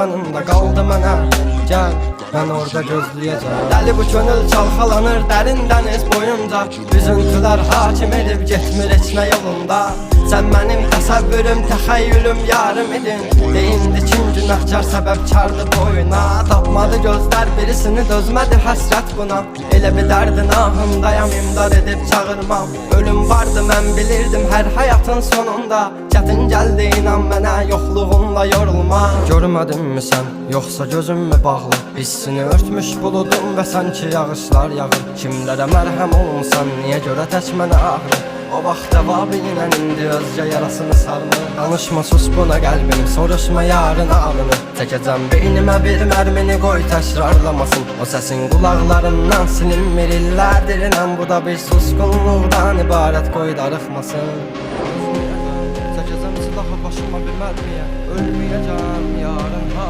Yanımda qaldı mənə, gəl, mən orada gözləyəcəm. Dəli bu könül çalxalanır dərin dəniz boyunca, üzüntülər hakim edib getmir heç nə yolunda. Sən mənim təsəvvürüm, təxəyyülüm, yarım idin. Deyindi kim günahkar səbəbkardı boyuna. Tapmadı gözlər birisini, dözmədi həsrət buna. Elə bir dərdin ahındayam, imdad edib çağırmam. Ölüm vardı mən bilirdim hər həyatın sonunda. Çətin gəldi inan mənə, yoxluğunla yorulma. Görmədinmi sən, yoxsa gözüm mü bağlı? Hissini örtmüş buludum və sanki yağışlar yağır. Kimlərə mərhəm olunsan, niyə görə tək mənə ağrı? O vaxt cavabı ilə indi özcə yarasını sarmır. Danışma sus buna qəlbim, soruşma yarın alını. Çəkəcəm beynimə bir mərmini, qoy təkrarlamasın. O səsin qulaqlarından silinmir illərdir inan. Bu da bir susqunluqdan ibarət, qoy darıxmasın. Çəkəcəm silahı başıma bir mərmiyə, ölməyəcəm yarın.